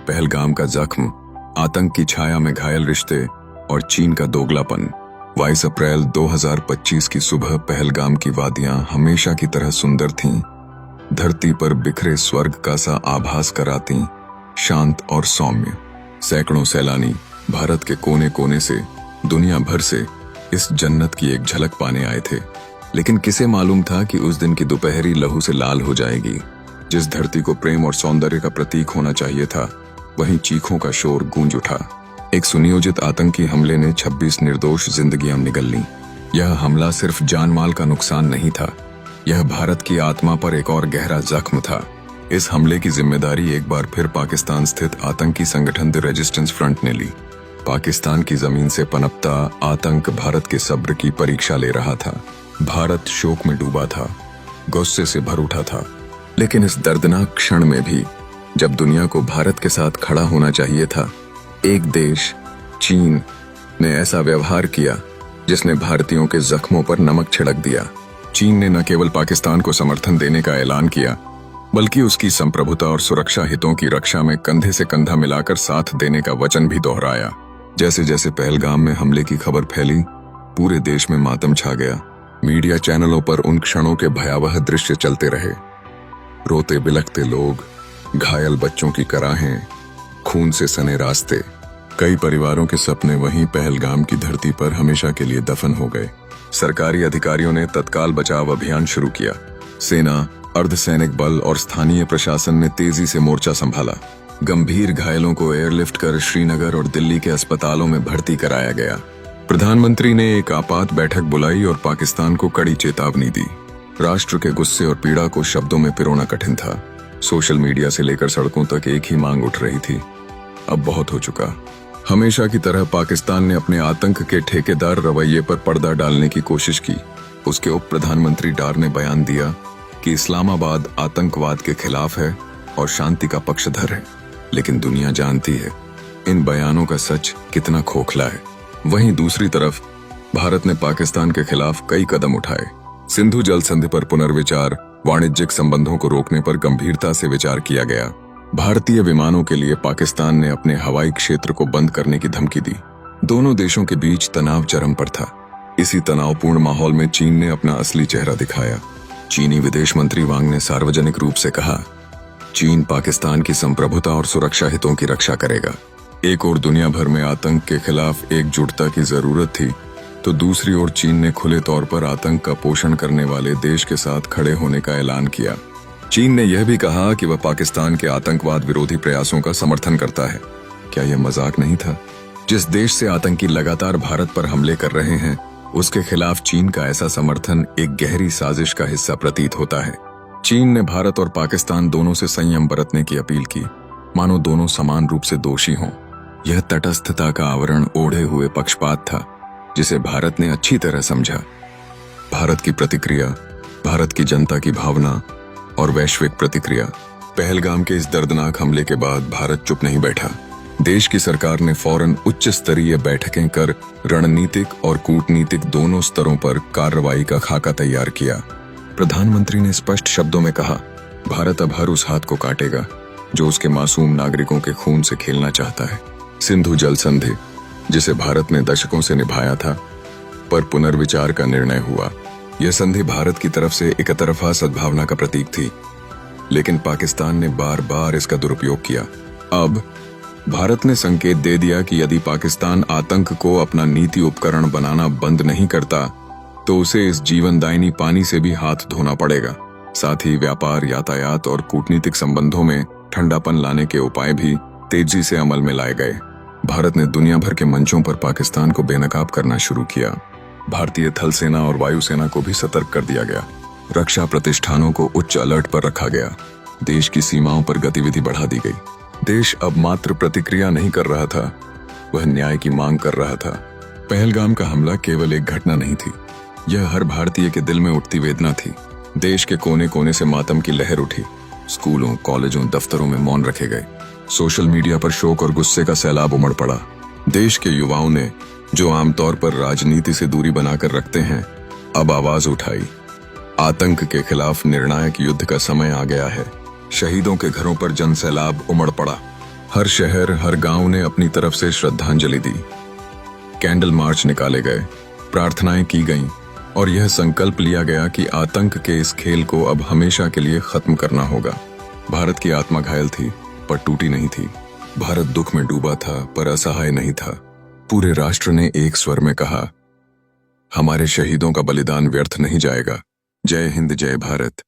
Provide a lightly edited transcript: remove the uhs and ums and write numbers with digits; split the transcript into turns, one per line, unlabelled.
पहलगाम का जख्म, आतंक की छाया में घायल रिश्ते और चीन का दोगलापन। 22 अप्रैल 2025 की सुबह पहलगाम की वादियां हमेशा की तरह सुंदर थीं। धरती पर बिखरे स्वर्ग का सा आभास कराती, शांत और सौम्य। सैकड़ों सैलानी भारत के कोने कोने से, दुनिया भर से इस जन्नत की एक झलक पाने आए थे। लेकिन किसे मालूम था कि उस दिन की दोपहरी लहू से लाल हो जाएगी। जिस धरती को प्रेम और सौंदर्य का प्रतीक होना चाहिए था, वहीं चीखों का शोर गूंज उठा। एक सुनियोजित आतंकी हमले ने 26 निर्दोष जिंदगियां निगल लीं। यह हमला सिर्फ जान माल का नुकसान नहीं था, यह भारत की आत्मा पर एक और गहरा जख्म था। इस हमले की जिम्मेदारी एक बार फिर पाकिस्तान स्थित आतंकी संगठन द रेजिस्टेंस फ्रंट ने ली। पाकिस्तान की जमीन से पनपता आतंक भारत के सब्र की परीक्षा ले रहा था। भारत शोक में डूबा था, गुस्से से भर उठा था। लेकिन इस दर्दनाक क्षण में भी, जब दुनिया को भारत के साथ खड़ा होना चाहिए था, एक देश, चीन, ने ऐसा व्यवहार किया जिसने भारतीयों के जख्मों पर नमक छिड़क दिया। चीन ने न केवल पाकिस्तान को समर्थन देने का ऐलान किया, बल्कि उसकी संप्रभुता और सुरक्षा हितों की रक्षा में कंधे से कंधा मिलाकर साथ देने का वचन भी दोहराया। जैसे जैसे पहलगाम में हमले की खबर फैली, पूरे देश में मातम छा गया। मीडिया चैनलों पर उन क्षणों के भयावह दृश्य चलते रहे। रोते बिलखते लोग, घायल बच्चों की कराहें, खून से सने रास्ते। कई परिवारों के सपने वहीं पहलगाम की धरती पर हमेशा के लिए दफन हो गए। सरकारी अधिकारियों ने तत्काल बचाव अभियान शुरू किया। सेना, अर्धसैनिक बल और स्थानीय प्रशासन ने तेजी से मोर्चा संभाला। गंभीर घायलों को एयरलिफ्ट कर श्रीनगर और दिल्ली के अस्पतालों में भर्ती कराया गया। प्रधानमंत्री ने एक आपात बैठक बुलाई और पाकिस्तान को कड़ी चेतावनी दी। राष्ट्र के गुस्से और पीड़ा को शब्दों में पिरोना कठिन था। सोशल मीडिया से लेकर सड़कों तक एक ही मांग उठ रही थी, अब बहुत हो चुका। हमेशा की तरह पाकिस्तान ने अपने आतंक के ठेकेदार रवैये पर पर्दा डालने की कोशिश की। उसके उप प्रधानमंत्री डार ने बयान दिया कि इस्लामाबाद आतंकवाद के खिलाफ है और शांति का पक्षधर है। लेकिन दुनिया जानती है इन बयानों का सच कितना खोखला है। वहीं दूसरी तरफ भारत ने पाकिस्तान के खिलाफ कई कदम उठाए। सिंधु जल संधि पर पुनर्विचार, वाणिज्यिक संबंधों को रोकने पर गंभीरता से विचार किया गया। भारतीय विमानों के लिए पाकिस्तान ने अपने हवाई क्षेत्र को बंद करने की धमकी दी। दोनों देशों के बीच तनाव चरम पर था। इसी तनावपूर्ण माहौल में चीन ने अपना असली चेहरा दिखाया। चीनी विदेश मंत्री वांग ने सार्वजनिक रूप से कहा, चीन पाकिस्तान की संप्रभुता और सुरक्षा हितों की रक्षा करेगा। एक और दुनिया भर में आतंक के खिलाफ एकजुटता की जरूरत थी, तो दूसरी ओर चीन ने खुले तौर पर आतंक का पोषण करने वाले देश के साथ खड़े होने का ऐलान किया। चीन ने यह भी कहा कि वह पाकिस्तान के आतंकवाद विरोधी प्रयासों का समर्थन करता है। क्या यह मजाक नहीं था? जिस देश से आतंकी लगातार भारत पर हमले कर रहे हैं, उसके खिलाफ चीन का ऐसा समर्थन एक गहरी साजिश का हिस्सा प्रतीत होता है। चीन ने भारत और पाकिस्तान दोनों से संयम बरतने की अपील की, मानो दोनों समान रूप से दोषी हों। यह तटस्थता का आवरण ओढ़े हुए पक्षपात था, जिसे भारत ने अच्छी तरह समझा। भारत की प्रतिक्रिया, भारत की जनता की भावना और वैश्विक प्रतिक्रिया। पहलगाम के इस दर्दनाक हमले के बाद भारत चुप नहीं बैठा। देश की सरकार ने फौरन उच्च स्तरीय बैठकें कर रणनीतिक और कूटनीतिक दोनों स्तरों पर कार्रवाई का खाका तैयार किया। प्रधानमंत्री ने स्पष्ट शब्दों में कहा, भारत अब हर उस हाथ को काटेगा जो उसके मासूम नागरिकों के खून से खेलना चाहता है। सिंधु जल संधि, जिसे भारत ने दशकों से निभाया था, पर पुनर्विचार का निर्णय हुआ। यह संधि भारत की तरफ से एक तरफा सद्भावना का प्रतीक थी, लेकिन पाकिस्तान ने बार बार इसका दुरुपयोग किया। अब भारत ने संकेत दे दिया कि यदि पाकिस्तान आतंक को अपना नीति उपकरण बनाना बंद नहीं करता, तो उसे इस जीवनदायिनी पानी से भी हाथ धोना पड़ेगा। साथ ही व्यापार, यातायात और कूटनीतिक संबंधों में ठंडापन लाने के उपाय भी तेजी से अमल में लाए गए। भारत ने दुनिया भर के मंचों पर पाकिस्तान को बेनकाब करना शुरू किया। भारतीय थल सेना और वायुसेना को भी सतर्क कर दिया गया। रक्षा प्रतिष्ठानों को उच्च अलर्ट पर रखा गया। देश की सीमाओं पर गतिविधि बढ़ा दी गई। देश अब मात्र प्रतिक्रिया नहीं कर रहा था, वह न्याय की मांग कर रहा था। पहलगाम का हमला केवल एक घटना नहीं थी, यह हर भारतीय के दिल में उठती वेदना थी। देश के कोने कोने से मातम की लहर उठी। स्कूलों, कॉलेजों, दफ्तरों में मौन रखे गए। सोशल मीडिया पर शोक और गुस्से का सैलाब उमड़ पड़ा। देश के युवाओं ने, जो आमतौर पर राजनीति से दूरी बनाकर रखते हैं, अब आवाज उठाई। आतंक के खिलाफ निर्णायक युद्ध का समय आ गया है। शहीदों के घरों पर जनसैलाब उमड़ पड़ा। हर शहर, हर गांव ने अपनी तरफ से श्रद्धांजलि दी। कैंडल मार्च निकाले गए, प्रार्थनाएं की गईं और यह संकल्प लिया गया कि आतंक के इस खेल को अब हमेशा के लिए खत्म करना होगा। भारत की आत्मा घायल थी पर टूटी नहीं थी। भारत दुख में डूबा था पर असहाय नहीं था। पूरे राष्ट्र ने एक स्वर में कहा, हमारे शहीदों का बलिदान व्यर्थ नहीं जाएगा। जय हिंद, जय भारत।